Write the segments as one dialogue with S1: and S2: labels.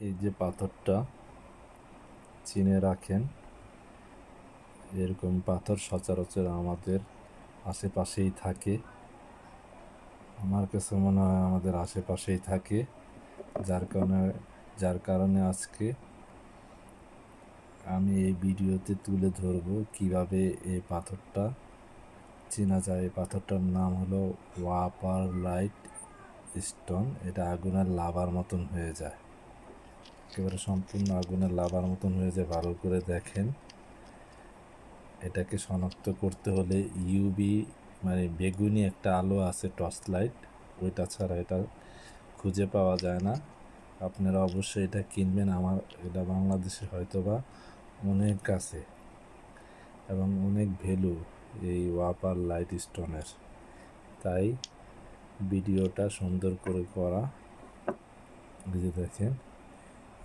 S1: এই যে পাথরটা চিনে রাখেন, এরকম পাথর সচরাচর আমাদের আশেপাশেই থাকে। আমার কাছে মনে হয় আমাদের আশেপাশেই থাকে, যার কারণে আজকে আমি এই ভিডিওতে তুলে ধরবো কিভাবে এই পাথরটা চেনা যায়। এই পাথরটার নাম হলো ওয়াপারলাইট স্টোন। এটা আগুনের লাভার মতন হয়ে যায়, একেবারে সম্পূর্ণ আগুনের লাভার মতন হয়ে যায়। ভালো করে দেখেন, এটাকে শনাক্ত করতে হলে ইউভি মানে বেগুনি একটা আলো আছে, টর্চ লাইট, ওইটা ছাড়া এটা খুঁজে পাওয়া যায় না। আপনারা অবশ্যই এটা কিনবেন। আমার এটা বাংলাদেশে হয়তো বা অনেক কাছে এবং অনেক ভ্যালু এই ওয়াপার লাইট স্টোনের, তাই ভিডিওটা সুন্দর করে করা। এই যে দেখেন,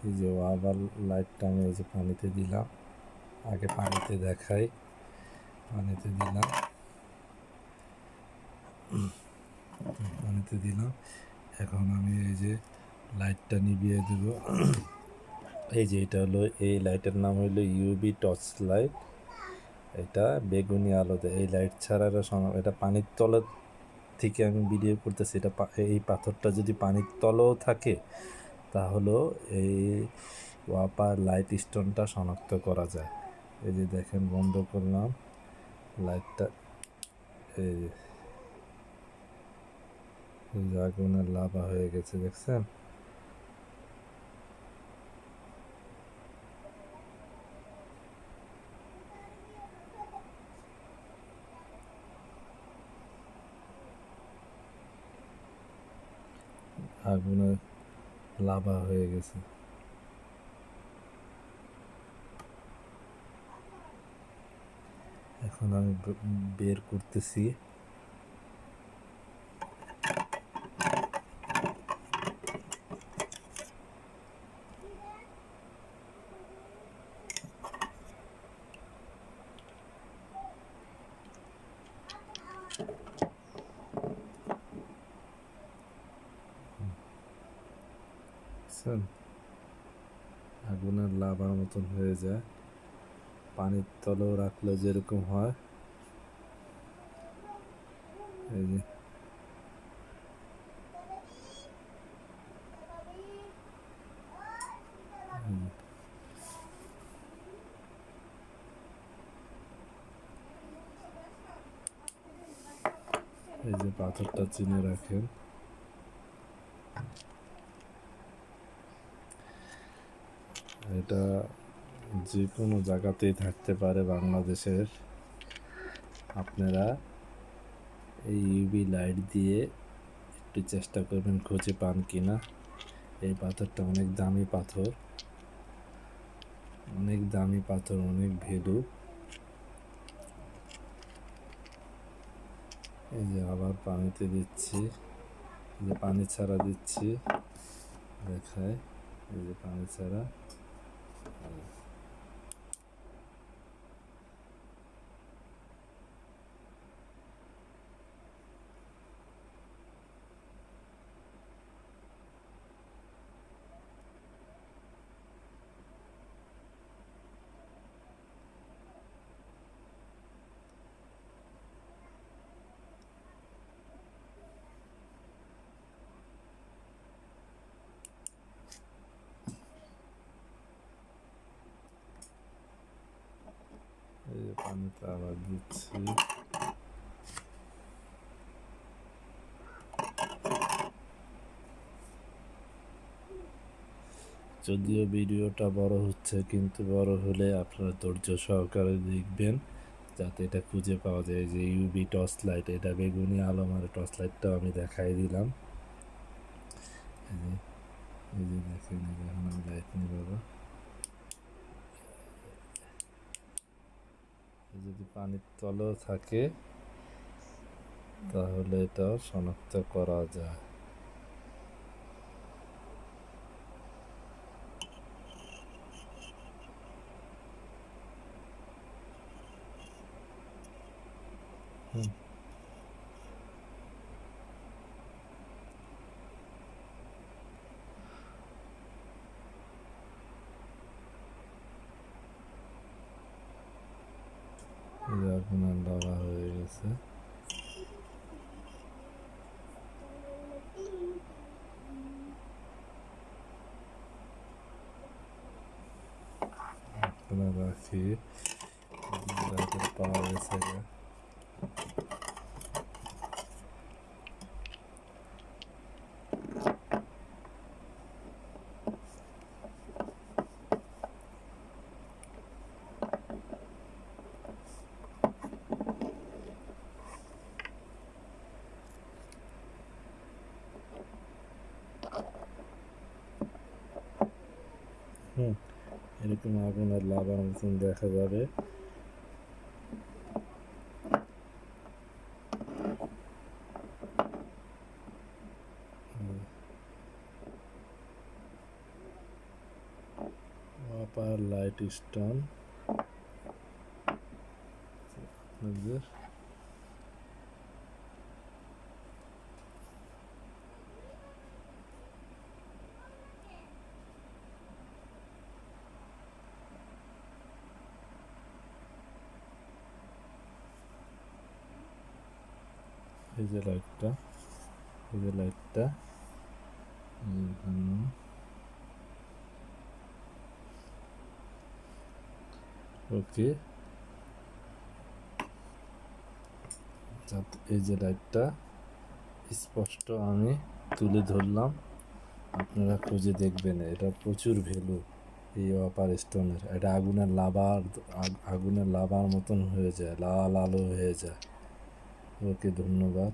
S1: এই যে ওয়াপার লাইটটা আমি এই যে পানিতে দিলাম, আগে পানিতে দেখাই, পানিতে দিলাম, এখন আমি এই যে লাইটটা নিভিয়ে দেব। এই যে এটা হলো, এই লাইটের নাম হলো ইউভি টর্চ লাইট। এটা বেগুনি আলোতে, এই লাইট ছাড়া এটা পানির তলের থেকে আমি ভিডিও করতেছি। এটা এই পাথরটা যদি পানির তলেও থাকে তাহলেও এই ওয়াপার লাইট স্টোনটা শনাক্ত করা যায়। এই যে দেখেন, বন্ধ করলাম লাইটটা, এই যে আগুনের লাভা হয়ে গেছে, দেখছেন? আগুনের লাভা হয়ে গেছে। এখন আমি বের করতেছি। আগুনের লাভার মতন হয়ে যায়, পানির তলেও রাখলে যেরকম হয়। এই যে পাথরটা চিনে রাখেন। এটা যে কোনো জায়গাতেই থাকতে পারে বাংলাদেশের। আপনারা এই ইউভি লাইট দিয়ে একটু চেষ্টা করবেন খুঁজে পান কিনা। এই পাথরটা অনেক দামি পাথর, অনেক দামি পাথর, অনেক ভ্যালু। এই যে আবার পানিতে দিচ্ছি, এই যে পানি ছাড়া দিচ্ছি, দেখায়, এই যে পানি ছাড়া। এই যে পানিতে আবার দিচ্ছি। যদিও ভিডিওটা বড় হচ্ছে, কিন্তু বড় হলে আপনারা ধৈর্য সহকারে দেখবেন যাতে এটা খুঁজে পাওয়া যায়। যে ইউভি টর্চ লাইট, এটা বেগুনি আলো মারে টর্চ লাইটটাও আমি দেখাই দিলাম। এই যে দেখেন, এখন আমি লাইট নিয়ে বাবা, যদি পানির তলেও থাকে তাহলে এটাও শনাক্ত করা যায়। এই যে আপনার লাভা হয়ে গেছে। আপনারা রাখি লাইটের পাওয়া গেছে। এরকম আগুনের লাভার মতন দেখা যাবে। আপার লাইট স্টোন আপনাদের এই যে লাইটটা, এই যে লাইটটা ওকে। এই যে লাইটটা স্পষ্ট আমি তুলে ধরলাম, আপনারা খুঁজে দেখবেন। এটা প্রচুর ভ্যালু এই অপার স্টোনের। এটা আগুনের লাভার মতন হয়ে যায়, লাল আলো হয়ে যায়। ওকে, ধন্যবাদ।